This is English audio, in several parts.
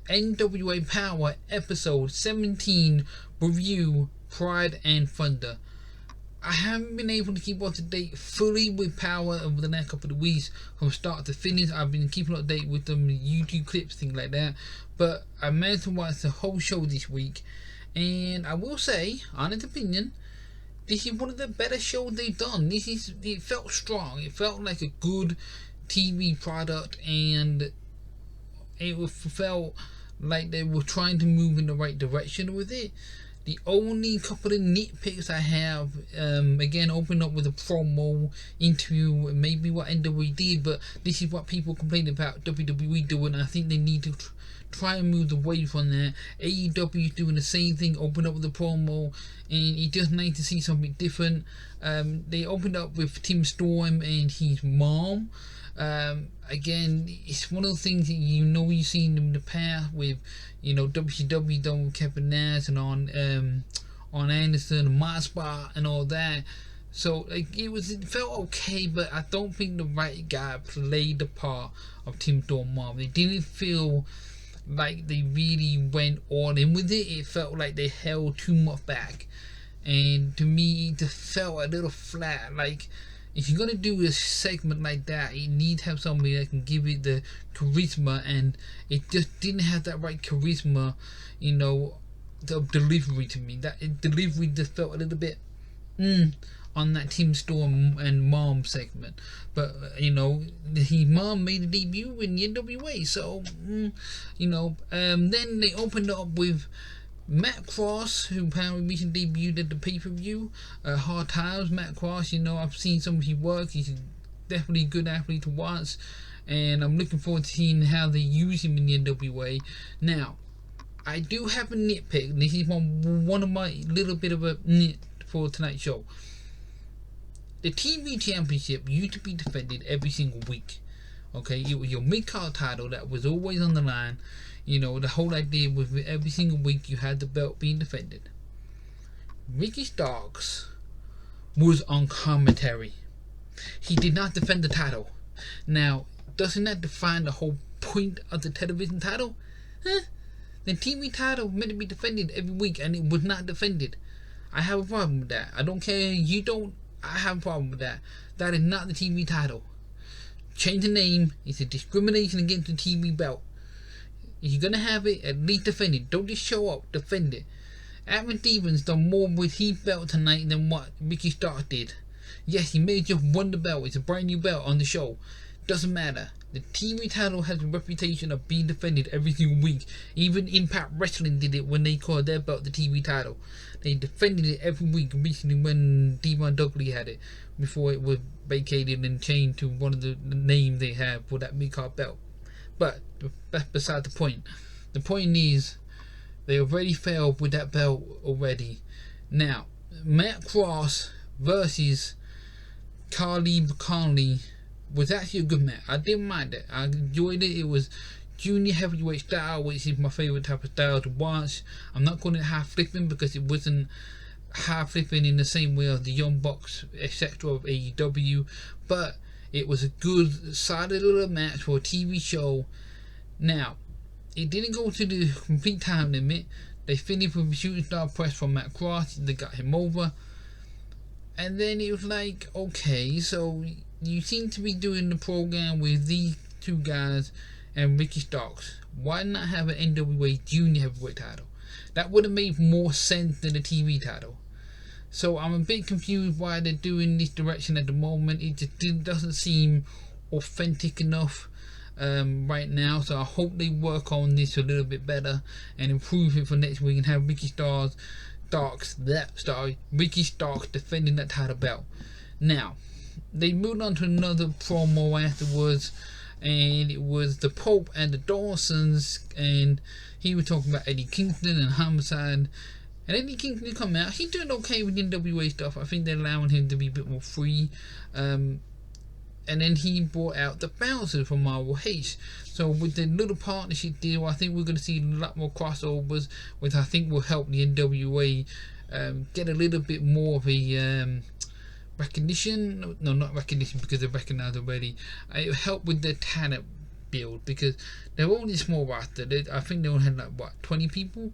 NWA Powerr Episode 17 review, Pride and Thunder. I haven't been able to keep up to date fully with Powerr over the next couple of weeks from start to finish. I've been keeping up to date with them YouTube clips, things like that, but I managed to watch the whole show this week, and I will say, honest opinion, this is one of the better shows they've done. It felt strong. It felt like a good TV product, and it felt like they were trying to move in the right direction with it. The only couple of nitpicks I have, again, open up with a promo interview, maybe what NWA did, but this is what people complain about WWE doing. I think they need to try and move away from that. AEW is doing the same thing, open up with a promo, and it's just nice to see something different. They opened up with Tim Storm and his mom. Again, it's one of the things that you've seen in the past with, WCW done with Kevin Nash and on Anderson, Maspa and all that. So it felt okay, but I don't think the right guy played the part of Tim Storm mom. They didn't feel like they really went all in with it. It felt like they held too much back, and to me it just felt a little flat. Like, if you're gonna do a segment like that, you need to have somebody that can give it the charisma, and it just didn't have that right charisma, the delivery to me. That delivery just felt a little bit on that Tim Storm and Mom segment. But his mom made a debut in the NWA, so then they opened up with Matt Cross, who apparently recently debuted at the pay-per-view, Hard Times. Matt Cross, I've seen some of his work. He's definitely a good athlete to watch, and I'm looking forward to seeing how they use him in the NWA. Now, I do have a nitpick, and this is one of my little bit of a nit for tonight's show. The TV Championship used to be defended every single week. Okay, it was your mid-card title that was always on the line. The whole idea was every single week you had the belt being defended. Ricky Starks was on commentary. He did not defend the title. Now, doesn't that define the whole point of the television title? The TV title meant to be defended every week, and it was not defended. I have a problem with that. I don't care, you don't. I have a problem with that. That is not the TV title. Change the name. It's a discrimination against the TV belt. If you're gonna have it, at least defend it. Don't just show up, defend it. Adam Stevens done more with his belt tonight than what Ricky Starks did. Yes, he may have just won the belt. It's a brand new belt on the show. Doesn't matter. The TV title has a reputation of being defended every single week. Even Impact Wrestling did it when they called their belt the TV title. They defended it every week recently when Devon Dudley had it, before it was vacated and changed to one of the names they have for that mid-card belt. But that's beside the point. The point is, they already failed with that belt already. Now, Matt Cross versus Khalid Conley was actually a good match. I didn't mind it. I enjoyed it. It was junior heavyweight style, which is my favorite type of style to watch. I'm not calling it high flipping because it wasn't high flipping in the same way as the Young Bucks, etc. of AEW, but it was a good, solid little match for a TV show. Now, it didn't go to the complete time limit. They finished with a shooting star press from Matt Cross. They got him over. And then it was like, okay, so you seem to be doing the program with these two guys and Ricky Starks. Why not have an NWA Junior Heavyweight title? That would have made more sense than the TV title. So I'm a bit confused why they're doing this direction at the moment. It just doesn't seem authentic enough right now. So I hope they work on this a little bit better and improve it for next week and have Ricky Starks defending that title belt. Now, they moved on to another promo afterwards, and it was the Pope and the Dawsons, and he was talking about Eddie Kingston and Homicide. And Eddie Kingston come out. He's doing okay with NWA stuff. I think they're allowing him to be a bit more free. And then he brought out the Bouncers from ROH. So with the little partnership deal, I think we're going to see a lot more crossovers, which I think will help the NWA get a little bit more of a recognition. No, not recognition, because they're recognized already. It will help with their talent build, because they're only a small roster. I think they only had like what, 20 people,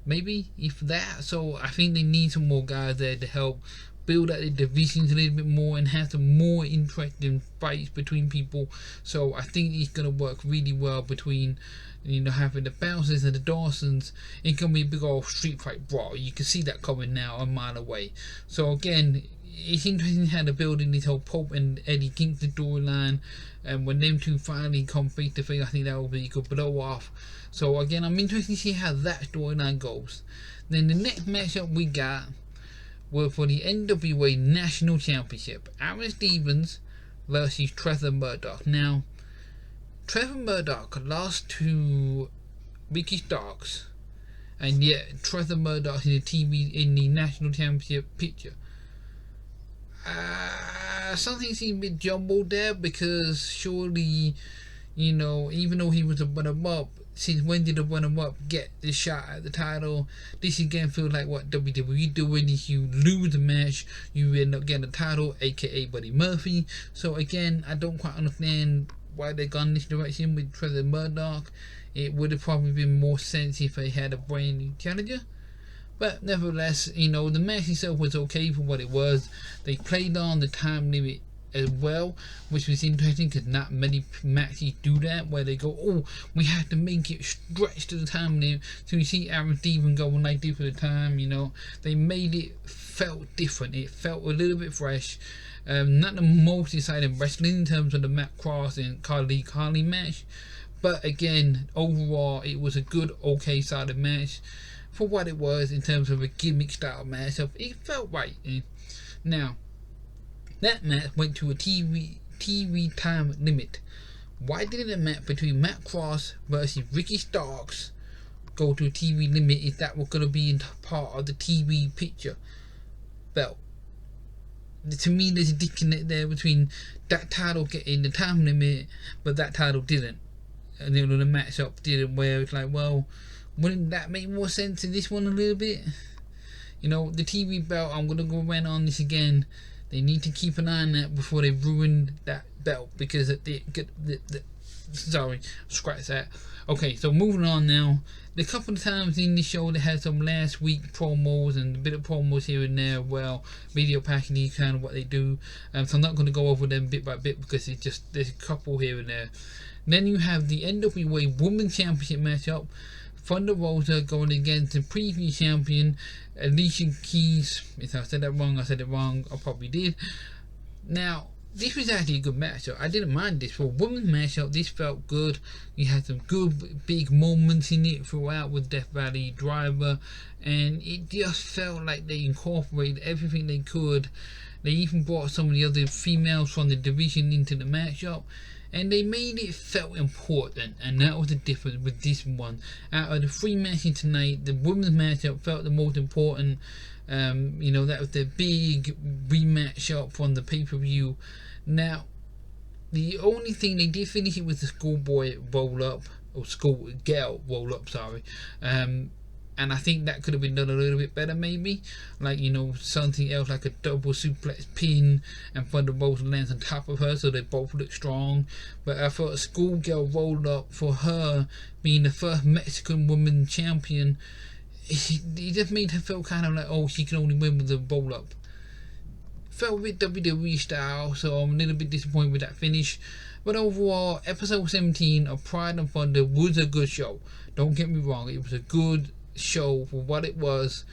maybe, if that. So I think they need some more guys there to help build out the divisions a little bit more and have some more interesting fights between people. So I think it's gonna work really well between, you know, having the Bouncers and the Dawsons. It's gonna be a big old street fight brawl. You can see that coming now a mile away. So again, it's interesting how they're building this whole Pope and Eddie Kingston storyline, and when them two finally come face to face, I think that will be a good blow off. So again, I'm interested to see how that storyline goes. Then the next matchup we got were for the NWA National Championship. Aaron Stevens versus Trevor Murdoch. Now, Trevor Murdoch lost to Ricky Starks, and yet Trevor Murdoch in the National Championship picture. Something seemed a bit jumbled there, because surely, you know, even though he was a runner-up, since when did the runner-up get the shot at the title? This again feels like what WWE doing. If you lose the match, you end up getting the title, aka Buddy Murphy. So again, I don't quite understand why they gone this direction with Trevor Murdoch. It would have probably been more sense if they had a brand new challenger. But nevertheless, you know, the match itself was okay for what it was. They played on the time limit as well, which was interesting, because not many matches do that, where they go, oh, we have to make it stretch to the time limit. So you see Aaron Stevens going like this for the time. You know, they made it felt different. It felt a little bit fresh. Not the most exciting wrestling in terms of the Matt Cross and Carly match, but again, overall, it was a good, okay sided match for what it was in terms of a gimmick style matchup. It felt right. Now, that match went to a TV time limit. Why didn't the match between Matt Cross versus Ricky Starks go to a TV limit if that was going to be part of the TV picture belt? To me, there's a disconnect there between that title getting the time limit, but that title didn't. And then the matchup didn't, where it's like, well, wouldn't that make more sense in this one a little bit? You know, the TV belt, I'm going to go around on this again. They need to keep an eye on that before they ruin that belt, because sorry, scratch that. Okay, so moving on now. The couple of times in the show they had some last week promos and a bit of promos here and there. Well, video packages, kind of what they do. So I'm not going to go over them bit by bit, because it's just, there's a couple here and there. Then you have the NWA Womens Championship matchup. Thunder Rosa going against the previous champion, Alicia Keys. If I said that wrong, I said it wrong. I probably did. Now, this was actually a good matchup. I didn't mind this. For a women's matchup, this felt good. You had some good big moments in it throughout with Death Valley Driver, and it just felt like they incorporated everything they could. They even brought some of the other females from the division into the matchup, and they made it felt important, and that was the difference with this one. Out of the three matches tonight, the women's matchup felt the most important. You know, that was the big rematch up from the pay-per-view. Now, the only thing, they did finish it with the schoolboy roll-up, or schoolgirl roll-up, sorry. And I think that could have been done a little bit better, maybe. Like, you know, something else like a double suplex pin, and Thunder Rosa lands on top of her, so they both look strong. But I thought a schoolgirl roll up for her being the first Mexican woman champion, it just made her feel kind of like, oh, she can only win with the roll up. Felt a bit WWE style, so I'm a little bit disappointed with that finish. But overall, episode 17 of Pride and Thunder was a good show. Don't get me wrong, it was a good show for what it was.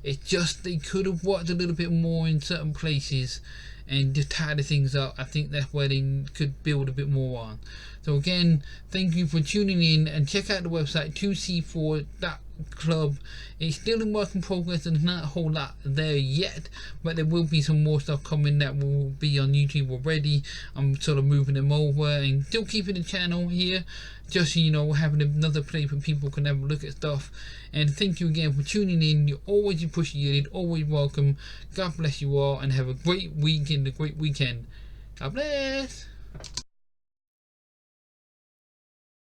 It's just they could have worked a little bit more in certain places and just tidy things up. I think that's where they could build a bit more on. So again, thank you for tuning in, and check out the website 2c4.club. It's still in work in progress and there's not a whole lot there yet, but there will be some more stuff coming that will be on YouTube already. I'm sort of moving them over and still keeping the channel here, just, you know, having another place where people can have a look at stuff. And thank you again for tuning in. You're always appreciated, always welcome. God bless you all, and have a great week and a great weekend. God bless.